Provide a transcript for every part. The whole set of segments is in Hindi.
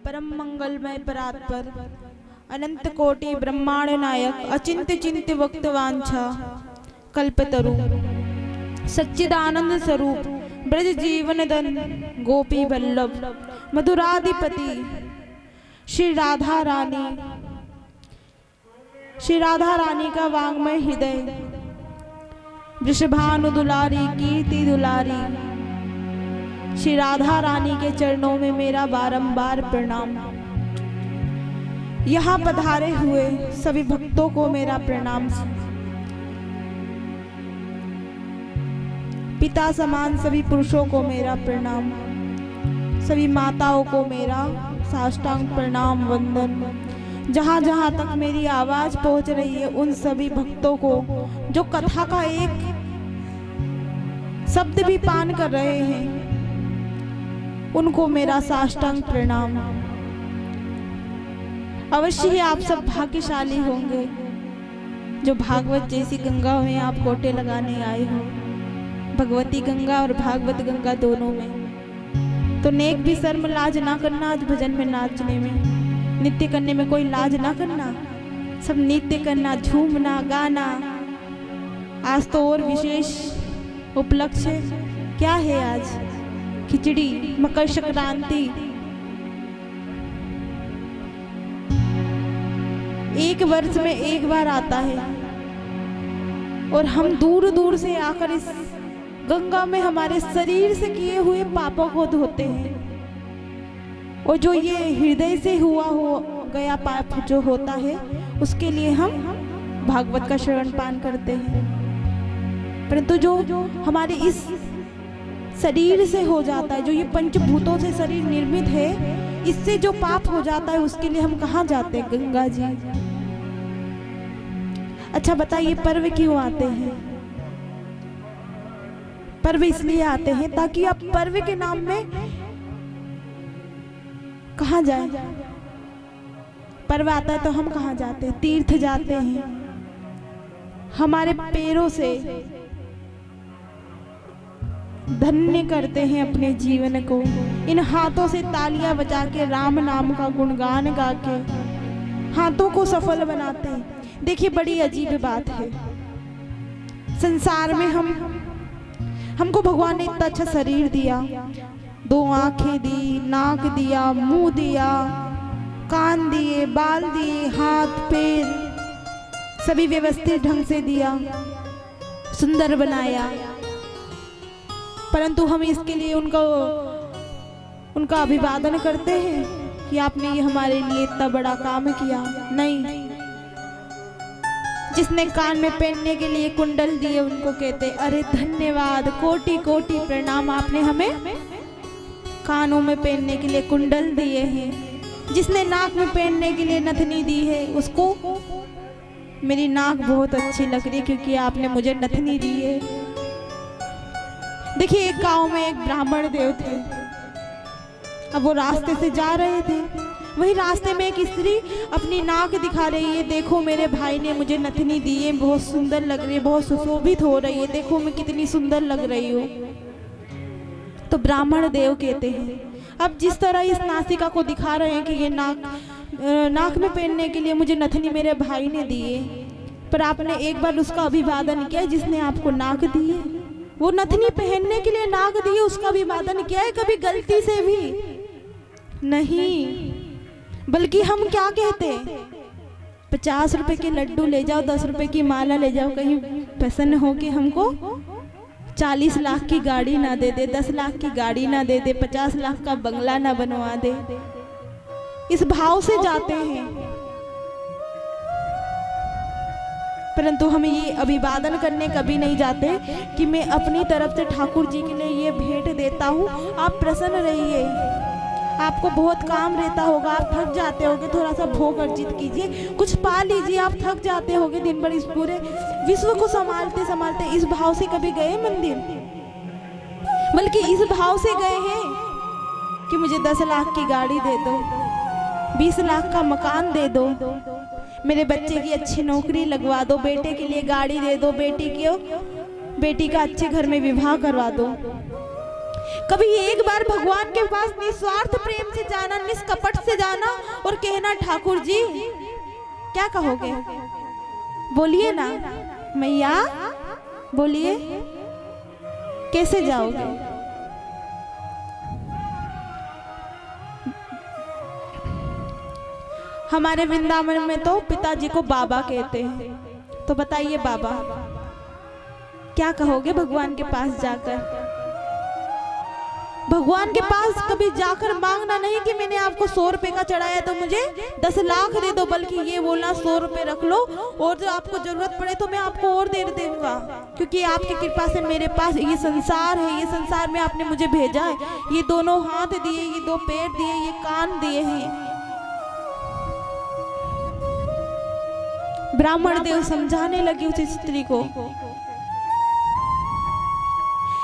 परम मंगलमय परात्पर अनंत कोटि ब्रह्मांड नायक अचिंत्य चिंत्य वक्त वांछा कल्पतरु सच्चिदानंद स्वरूप ब्रज जीवन दन गोपी वल्लभ मधुराधिपति श्री राधा रानी का वांग्मय हृदय वृषभानु दुलारी कीर्ति दुलारी श्री राधा रानी के चरणों में मेरा बारंबार प्रणाम। यहाँ पधारे हुए सभी भक्तों को मेरा प्रणाम। पिता समान सभी पुरुषों को मेरा प्रणाम। सभी माताओं को मेरा साष्टांग प्रणाम वंदन। जहाँ जहाँ तक मेरी आवाज पहुंच रही है उन सभी भक्तों को जो कथा का एक शब्द भी पान कर रहे हैं उनको मेरा साष्टांग प्रणाम। अवश्य ही आप सब भाग्यशाली होंगे जो भागवत जैसी गंगा में आप गोटे लगाने आए हो, भगवती गंगा और भागवत गंगा दोनों में। तो नेक भी शर्म लाज ना करना, आज भजन में नाचने में नित्य करने में कोई लाज ना करना, सब नित्य करना, झूमना गाना। आज तो और विशेष उपलक्ष्य क्या है, आज खिचड़ी, मकर संक्रांति। एक वर्ष में एक बार आता है और हम दूर दूर से आकर इस गंगा में हमारे शरीर से किए हुए पापों को धोते हैं। और जो ये हृदय से हुआ हो गया पाप जो होता है उसके लिए हम भागवत का श्रवण पान करते हैं। परंतु जो हमारे इस शरीर से हो जाता है, जो ये पंचभूतों से शरीर निर्मित है, इससे जो पाप हो जाता है उसके लिए हम कहाँ जाते हैं? गंगा जी। अच्छा बताइए, पर्व क्यों आते हैं? पर्व इसलिए आते हैं ताकि आप पर्व के नाम में कहाँ जाए? पर्व आता है तो हम कहाँ जाते हैं? तीर्थ जाते हैं। हमारे पैरों से धन्य करते हैं अपने जीवन को। इन हाथों से तालियां बजा के राम नाम का गुणगान गा के हाथों को सफल बनाते हैं। देखिए बड़ी अजीब बात है, संसार में हमको भगवान ने इतना अच्छा शरीर दिया, 2 आंखें दी, नाक दिया, मुंह दिया, कान दिए, बाल दिए, हाथ पैर सभी व्यवस्थित ढंग से दिया, सुंदर बनाया। परंतु हम इसके लिए उनका अभिवादन करते हैं कि आपने ये हमारे लिए इतना बड़ा काम किया। नहीं, जिसने कान में पहनने के लिए कुंडल दिए उनको कहते अरे धन्यवाद, कोटि कोटि प्रणाम, आपने हमें कानों में पहनने के लिए कुंडल दिए हैं। जिसने नाक में पहनने के लिए नथनी दी है उसको मेरी नाक बहुत अच्छी लग रही है क्योंकि आपने मुझे नथनी दी है। देखिए एक गांव में एक ब्राह्मण देव थे। अब वो रास्ते से जा रहे थे, वही रास्ते में एक स्त्री अपनी नाक दिखा रही है, देखो मेरे भाई ने मुझे नथनी दी है, बहुत सुंदर लग रही है, बहुत सुशोभित हो रही है, देखो मैं कितनी सुंदर लग रही हूँ। तो ब्राह्मण देव कहते हैं अब जिस तरह इस नासिका को दिखा रहे हैं कि ये नाक में पहनने के लिए मुझे नथनी मेरे भाई ने दी है, पर आपने एक बार उसका अभिवादन किया जिसने आपको नाक दी है? वो नथनी पहनने के लिए नाक दी है, उसका अभिवादन किया है कभी गलती से भी? नहीं, बल्कि हम क्या कहते हैं, 50 रुपए के लड्डू ले जाओ, 10 रुपए की माला ले जाओ, कहीं प्रसन्न हो के हमको 40 लाख की गाड़ी ना दे दे, 10 लाख की गाड़ी ना दे दे, 50 लाख का बंगला ना बनवा दे। इस भाव से जाते हैं। परंतु हम ये अभिवादन करने कभी नहीं जाते कि मैं अपनी तरफ से ठाकुर जी के लिए ये भेंट देता हूँ, आप प्रसन्न रहिए। आपको बहुत काम रहता होगा, आप थक जाते होगे, थोड़ा सा भोग अर्जित कीजिए, कुछ पा लीजिए। आप थक जाते होगे दिन भर इस पूरे विश्व को संभालते संभालते। इस भाव से कभी गए मंदिर? बल्कि इस भाव से गए हैं कि मुझे 10 लाख की गाड़ी दे दो, 20 लाख का मकान दे दो, मेरे बच्चे की अच्छी नौकरी लगवा दो, बेटे के लिए गाड़ी दे दो, बेटी का अच्छे घर में विवाह करवा दो। कभी एक बार भगवान के पास निस्वार्थ प्रेम से जाना, निष्कपट से जाना और कहना ठाकुर जी क्या कहोगे, बोलिए ना मैया, बोलिए कैसे जाओगे। हमारे वृंदावन में तो पिताजी को बाबा कहते हैं, तो बताइए बाबा क्या कहोगे भगवान के पास जाकर। भगवान के पास कभी जाकर मांगना नहीं कि मैंने आपको 100 रुपए का चढ़ाया तो मुझे 10 लाख दे दो, बल्कि ये बोलना 100 रुपए रख लो और जो आपको जरूरत पड़े तो मैं आपको और दे दूंगा, क्योंकि आपकी कृपा से मेरे पास ये संसार है, ये संसार में आपने मुझे भेजा है, ये दोनों हाथ दिए, ये 2 पैर दिए, ये कान दिए हैं। ब्राह्मण देव समझाने लगे उस स्त्री को।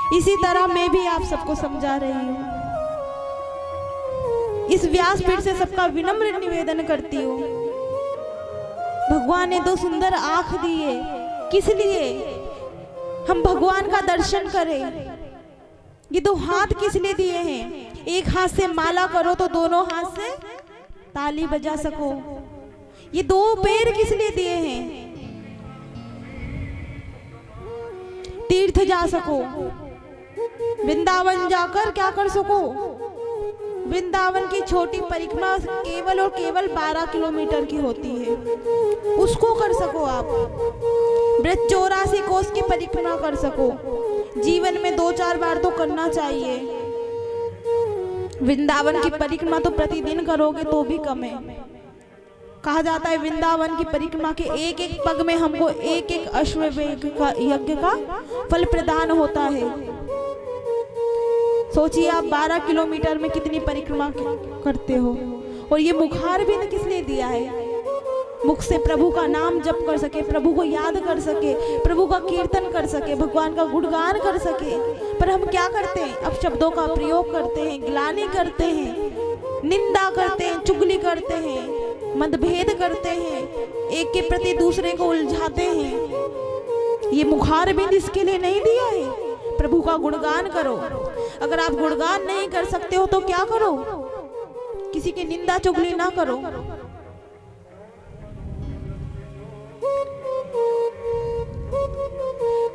इसी तरह मैं भी आप सबको समझा रही हूँ। इस व्यासपीठ से सबका विनम्र निवेदन करती हूँ। भगवान ने 2 सुंदर आंख दिए, किस लिए? हम भगवान का दर्शन करें। ये 2 हाथ किस लिए दिए हैं? एक हाथ से माला करो तो दोनों हाथ से ताली बजा सको। ये 2 पैर किस लिए दिए हैं? तीर्थ जा सको, वृंदावन जाकर क्या कर सको। वृंदावन की छोटी परिक्रमा केवल और केवल 12 किलोमीटर की होती है, उसको कर सको आप। ब्रज 84 कोस की परिक्रमा कर सको। जीवन में 2-4 बार तो करना चाहिए। वृंदावन की परिक्रमा तो प्रतिदिन करोगे तो भी कम है। कहा जाता है वृंदावन की परिक्रमा के एक एक पग में हमको एक एक अश्वमेध का यज्ञ का फल प्रदान होता है। सोचिए आप 12 किलोमीटर में कितनी परिक्रमा करते हो। और ये मुखार भी किस लिए दिया है? मुख से प्रभु का नाम जप कर सके, प्रभु को याद कर सके, प्रभु का कीर्तन कर सके, भगवान का गुणगान कर सके। पर हम क्या करते हैं? अब शब्दों का प्रयोग करते हैं, ग्लानि करते हैं, निंदा करते हैं, चुगली करते हैं, मतभेद करते हैं, एक के प्रति दूसरे को उलझाते हैं। ये मुखार भी इसके लिए नहीं दिया है। प्रभु का गुणगान करो। अगर आप गुणगान नहीं कर सकते हो तो क्या करो? किसी की निंदा चुगली ना करो।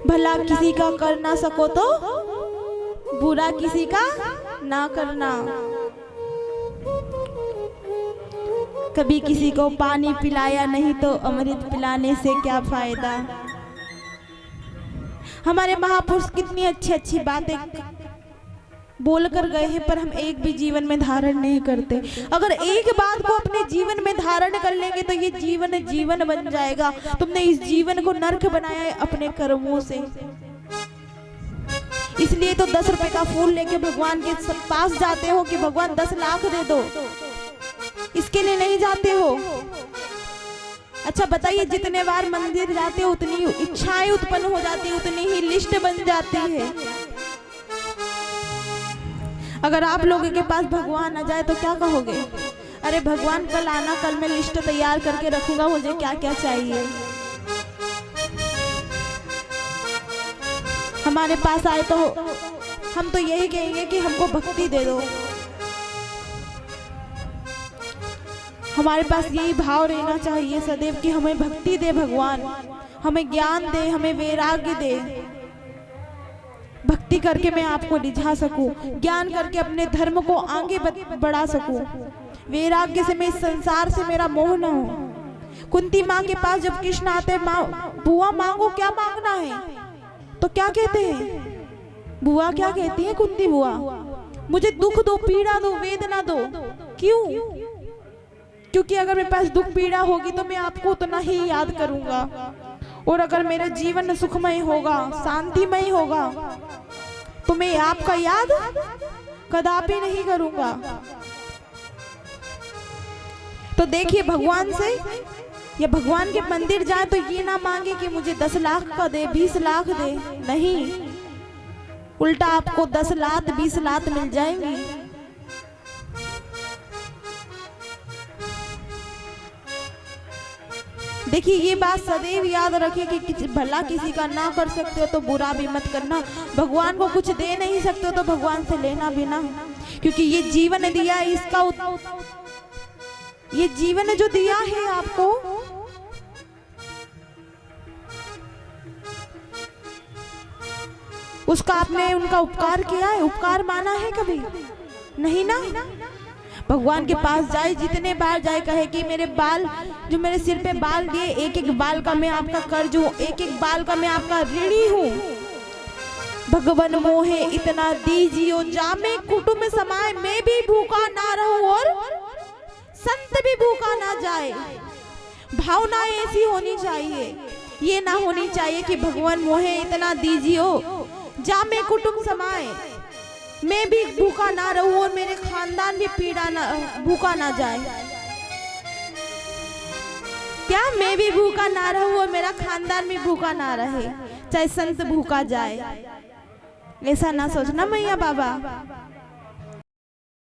भला किसी का कर ना सको तो बुरा किसी का ना करना। कभी किसी को पानी पिलाया नहीं तो अमृत पिलाने से क्या फायदा। हमारे महापुरुष कितनी अच्छी अच्छी बातें बोल कर गए हैं, पर हम एक भी जीवन में धारण नहीं करते। अगर एक बात को अपने जीवन में धारण कर लेंगे तो ये जीवन जीवन बन जाएगा। तुमने इस जीवन को नर्क बनाया है अपने कर्मों से। इसलिए तो 10 रुपए का फूल लेके भगवान के पास जाते हो कि भगवान 10 लाख दे दो, इसके लिए नहीं जाते हो। अच्छा बताइए, जितने बार मंदिर जाते हो उतनी इच्छाएं उत्पन्न हो जाती है, उतनी ही लिस्ट बन जाती है। अगर आप लोगों के पास भगवान आ जाए तो क्या कहोगे? अरे भगवान कल आना, कल मैं लिस्ट तैयार करके रखूंगा, मुझे क्या क्या चाहिए। हमारे पास आए तो हम तो यही कहेंगे कि हमको भक्ति दे दो। हमारे पास यही भाव रहना चाहिए सदैव कि हमें भक्ति दे भगवान, हमें ज्ञान दे, हमें वैराग्य दे। भक्ति करके मैं आपको रिझा सकूं, ज्ञान करके अपने धर्म को आगे बढ़ा सकूं, वैराग्य से मैं इस संसार से मेरा मोह न हो। कुंती माँ के पास जब कृष्ण आते, माँ बुआ मांगो, क्या मांगना है? तो क्या कहते हैं? बुआ क्या कहती है कुंती बुआ? मुझे दुख दो, पीड़ा दो, वेदना दो। क्यों? क्योंकि अगर मेरे पास दुख पीड़ा होगी तो मैं आपको उतना ही याद करूंगा, और अगर मेरा जीवन सुखमय होगा, शांतिमय होगा, तो मैं आपका याद कदापि नहीं करूंगा। तो देखिए, भगवान से या भगवान के मंदिर जाए तो ये ना मांगे कि मुझे 10 लाख का दे, 20 लाख दे। नहीं, उल्टा आपको 10 लाख 20 लाख मिल जाएंगी। देखिए ये बात सदैव याद रखिए कि भला किसी का ना कर सकते हो तो बुरा भी मत करना। भगवान को कुछ दे नहीं सकते हो तो भगवान से लेना भी ना, क्योंकि ये जीवन दिया है, ये जीवन जो दिया है आपको, उसका आपने उनका उपकार किया है? उपकार माना है कभी? नहीं ना। भगवान के पास जाए, जितने बार जाए, कहे कि मेरे बाल जो मेरे सिर पे बाल दिए, एक एक बाल का मैं आपका कर्ज हूँ, एक एक बाल का मैं आपका ऋणी हूँ। भगवान मोहे इतना दीजियो, जामे कुटुंब समाए, मैं भी भूखा ना रहूं और संत भी भूखा ना जाए। भावना ऐसी होनी चाहिए, ये ना होनी चाहिए कि भगवान मोहे इतना दीजियो, जामे कुटुंब समाए, मैं भी भूखा ना रहूं और मेरे खानदान भी भूखा ना जाए। क्या मैं भी भूखा ना रहूं और मेरा खानदान भी भूखा ना रहे, चाहे संत भूखा जाए? ऐसा ना सोचना मैया बाबा।